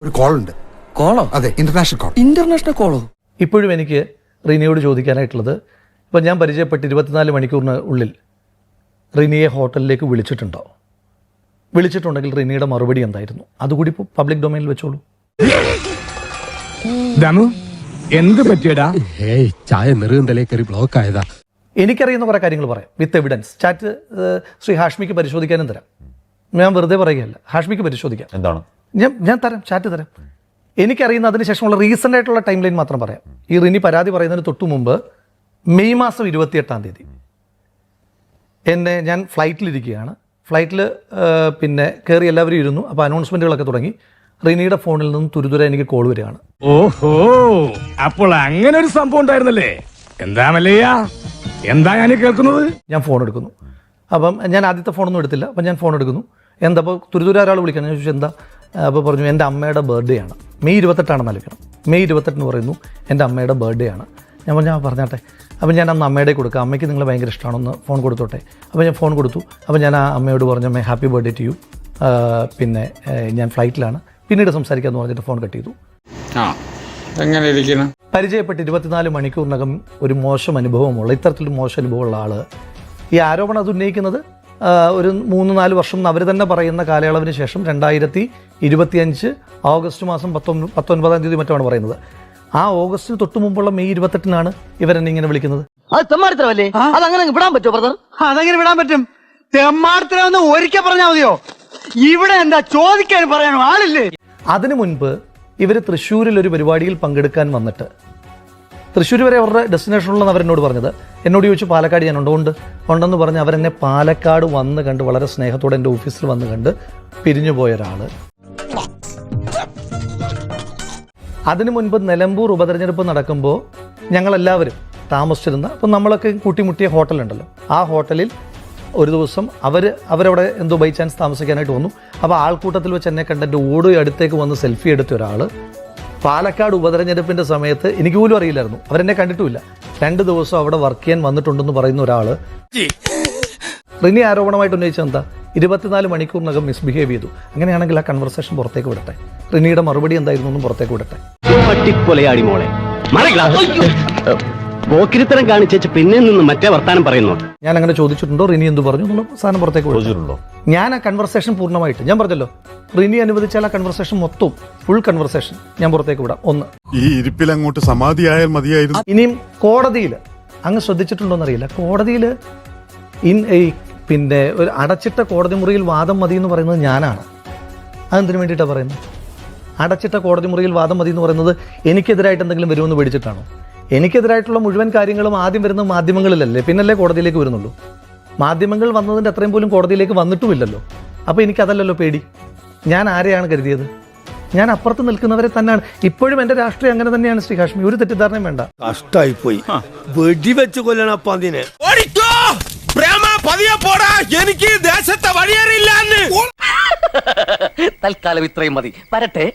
ഒരു കോൾ ഉണ്ട്. കോളോ? അതെ, ഇന്റർനാഷണൽ കോൾ. ഇന്റർനാഷണൽ കോളോ? ഇപ്പോഴും എനിക്ക് റിനിയോട് ചോദിക്കാനായിട്ടുള്ളത്, ഇപ്പം ഞാൻ പരിചയപ്പെട്ട് 24 മണിക്കൂറിന് ഉള്ളിൽ റിനിയെ ഹോട്ടലിലേക്ക് വിളിച്ചിട്ടുണ്ടോ? വിളിച്ചിട്ടുണ്ടെങ്കിൽ റിനിയുടെ മറുപടി എന്തായിരുന്നു? അതുകൂടി ഇപ്പോൾ പബ്ലിക് ഡൊമൈനിൽ വെച്ചോളൂ. എന്ത് പറ്റിയടാ? ചായ നെറുകന്തലേ കയറി ബ്ലോക്ക് ആയതാ. എനിക്കറിയുന്ന കുറേ കാര്യങ്ങൾ പറയാം വിത്ത് എവിഡൻസ്. ചാറ്റ് ശ്രീ ഹാഷ്മിക്ക് പരിശോധിക്കാനും തരാം. ഞാൻ വെറുതെ പറയുകയല്ല, ഹാഷ്മിക്ക് പരിശോധിക്കാം. എന്താണ്? ഞാൻ തരാം, ചാറ്റ് തരാം. എനിക്കറിയുന്ന അതിനുശേഷമുള്ള റീസെൻ്റ് ആയിട്ടുള്ള ടൈം ലൈൻ മാത്രം പറയാം. ഈ റിനി പരാതി പറയുന്നതിന് തൊട്ടു മുമ്പ് മെയ് മാസം 28 ഞാൻ ഫ്ലൈറ്റിലിരിക്കുകയാണ്. ഫ്ലൈറ്റിൽ പിന്നെ കയറി എല്ലാവരും ഇരുന്നു. അപ്പോൾ അനൗൺസ്മെൻറ്റുകളൊക്കെ തുടങ്ങി. റിനിയുടെ ഫോണിൽ നിന്നും തുരുതുര എനിക്ക് കോൾ വരികയാണ്. ഓഹോ, അപ്പോൾ അങ്ങനെ ഒരു സംഭവം ഉണ്ടായിരുന്നല്ലേ? എന്താ മല്ലയ്യ, എന്താ ഞാൻ കേൾക്കുന്നത്? ഞാൻ ഫോൺ എടുക്കുന്നു. അപ്പം ഞാൻ ആദ്യത്തെ ഫോണൊന്നും എടുത്തില്ല. അപ്പം ഞാൻ ഫോൺ എടുക്കുന്നു. എന്താ അപ്പോൾ തുരുതുര ഒരാൾ വിളിക്കണം. ഞാൻ ചോദിച്ചു എന്താ? അപ്പോൾ പറഞ്ഞു എൻ്റെ അമ്മയുടെ ബർത്ത്ഡേ ആണ്. മെയ് 28 നൽകണം. മെയ് 28 പറയുന്നു എൻ്റെ അമ്മയുടെ ബർത്ത്ഡേ ആണ്. ഞാൻ പറഞ്ഞു പറഞ്ഞാട്ടെ. അപ്പം ഞാൻ അന്ന് അമ്മയുടെ കൊടുക്കാം, അമ്മയ്ക്ക് നിങ്ങളെ ഭയങ്കര ഇഷ്ടമാണെന്ന് ഫോൺ കൊടുത്തോട്ടെ. അപ്പോൾ ഞാൻ ഫോൺ കൊടുത്തു. അപ്പോൾ ഞാൻ ആ അമ്മയോട് പറഞ്ഞു അമ്മേ ഹാപ്പി ബർത്ത്ഡേ ടു യു, പിന്നെ ഞാൻ ഫ്ലൈറ്റിലാണ്, പിന്നീട് സംസാരിക്കാമെന്ന് പറഞ്ഞിട്ട് ഫോൺ കട്ട് ചെയ്തു. എങ്ങനെ ഇരിക്കണം? പരിചയപ്പെട്ട് 24 മണിക്കൂറിനകം ഒരു മോശം അനുഭവമുള്ള, ഇത്തരത്തിലൊരു മോശം അനുഭവമുള്ള ആൾ ഈ ആരോപണം അത് ഉന്നയിക്കുന്നത് ഒരു 3-4 വർഷം അവർ തന്നെ പറയുന്ന കാലയളവിന് ശേഷം 2025 ഓഗസ്റ്റ് മാസം 19 മറ്റാണ് പറയുന്നത്. ആ ഓഗസ്റ്റിന് തൊട്ട് മുമ്പുള്ള മെയ് 28 ഇവരെന്നെ ഇങ്ങനെ വിളിക്കുന്നത്. അത് തെമ്മാടിത്തരമല്ലേ? അതങ്ങനെ വിടാൻ പറ്റുമോ ബ്രദർ? അതെങ്ങനെ വിടാൻ പറ്റും? തെമ്മാടിത്തരം ഒരിക്കൽ പറഞ്ഞാൽ മതിയോ? ഇവിടെ എന്താ ചോദിക്കാൻ പറയാനോ ആളില്ലേ? അതിനു മുൻപ് ഇവർ തൃശ്ശൂരിൽ ഒരു പരിപാടിയിൽ പങ്കെടുക്കാൻ വന്നിട്ട്, തൃശ്ശൂർ വരെ അവരുടെ ഡെസ്റ്റിനേഷനുള്ളതെന്ന് അവരെന്നോട് പറഞ്ഞത്. എന്നോട് ചോദിച്ചു പാലക്കാട് ഞാൻ ഉണ്ടെന്ന് പറഞ്ഞ് അവരെന്നെ പാലക്കാട് വന്ന് കണ്ട് വളരെ സ്നേഹത്തോടെ എൻ്റെ ഓഫീസിൽ വന്ന് കണ്ട് പിരിഞ്ഞു പോയ ഒരാൾ. അതിനു മുൻപ് നിലമ്പൂർ ഉപതെരഞ്ഞെടുപ്പ് നടക്കുമ്പോൾ ഞങ്ങളെല്ലാവരും താമസിച്ചിരുന്ന, അപ്പം നമ്മളൊക്കെ കൂട്ടിമുട്ടിയ ഹോട്ടലുണ്ടല്ലോ, ആ ഹോട്ടലിൽ ഒരു ദിവസം അവരവിടെ എന്തോ ബൈ ചാൻസ് താമസിക്കാനായിട്ട് വന്നു. അപ്പോൾ ആൾക്കൂട്ടത്തിൽ വെച്ച് എന്നെ കണ്ട് എൻ്റെ ഓടി അടുത്തേക്ക് വന്ന് സെൽഫി എടുത്ത ഒരാൾ പാലക്കാട് ഉപതെരഞ്ഞെടുപ്പിൻ്റെ സമയത്ത് എനിക്ക് പോലും അറിയില്ലായിരുന്നു, അവരെന്നെ കണ്ടിട്ടുമില്ല, 2 ദിവസം അവിടെ വർക്ക് ചെയ്യാൻ വന്നിട്ടുണ്ടെന്ന് പറയുന്ന ഒരാൾ റിനി ആരോപണമായിട്ട് ഉന്നയിച്ചത് എന്താ? 24 മണിക്കൂറിനകം മിസ്ബിഹേവ് ചെയ്തു. അങ്ങനെയാണെങ്കിൽ ആ കൺവെർസേഷൻ പുറത്തേക്ക് വിടട്ടെ. റിനിയുടെ മറുപടി എന്തായിരുന്നു എന്നും പുറത്തേക്ക് വിടട്ടെ. പട്ടിക്കൊലയാടി മോളെ, പോക്കിരിത്തരം കാണിച്ചു പിന്നെ നിന്ന് മറ്റേ വർത്താനം പറയുന്നു. ഞാൻ അങ്ങനെ ചോദിച്ചിട്ടുണ്ടോ, റിനി എന്ത് പറഞ്ഞു എന്നുള്ള സാധനം പുറത്തേക്ക് വിളിച്ചിട്ടുണ്ടോ? ഞാൻ ആ കൺവെർസേഷൻ പൂർണ്ണമായിട്ട്, ഞാൻ പറഞ്ഞല്ലോ, റിനി അനുവദിച്ചാൽ ആ കൺവെർസേഷൻ മൊത്തം ഫുൾ കൺവെർസേഷൻ ഞാൻ പുറത്തേക്ക് വിടാം. ഒന്ന്, ഈ ഇരിപ്പിൽ അങ്ങോട്ട് സമാധിയായാൽ മതിയായിരുന്നു. ഇനിയും കോടതിയിൽ അങ്ങ് ശ്രദ്ധിച്ചിട്ടുണ്ടോന്നറിയില്ല, കോടതിയിൽ പിന്നെ ഒരു അടച്ചിട്ട കോടതി മുറിയിൽ വാദം മതി എന്ന് പറയുന്നത് ഞാനാണ്. അതെന്തിനു വേണ്ടിയിട്ടാണ് പറയുന്നത്? അടച്ചിട്ട കോടതി മുറിയിൽ വാദം മതി എന്ന് പറയുന്നത് എനിക്കെതിരായിട്ട് എന്തെങ്കിലും വരുമെന്ന് പേടിച്ചിട്ടാണോ? എനിക്കെതിരായിട്ടുള്ള മുഴുവൻ കാര്യങ്ങളും ആദ്യം വരുന്നത് മാധ്യമങ്ങളിലല്ലേ, പിന്നല്ലേ കോടതിയിലേക്ക് വരുന്നുള്ളൂ. മാധ്യമങ്ങൾ വന്നതിൻ്റെ അത്രയും പോലും കോടതിയിലേക്ക് വന്നിട്ടുമില്ലല്ലോ. അപ്പോൾ എനിക്കതല്ലല്ലോ പേടി. ഞാൻ ആരെയാണ് കരുതിയത്? ഞാൻ അപ്പുറത്ത് നിൽക്കുന്നവരെ തന്നെയാണ്. ഇപ്പോഴും എൻ്റെ രാഷ്ട്രീയം അങ്ങനെ തന്നെയാണ് ശ്രീ ഹാഷ്മി, ഒരു തെറ്റിദ്ധാരണയും വേണ്ട. കഷ്ടായിപ്പോയി, വെടിവെച്ച് കൊല്ലണം അതിനെ. തൽക്കാലം ഇത്രയും മതി, വരട്ടെ.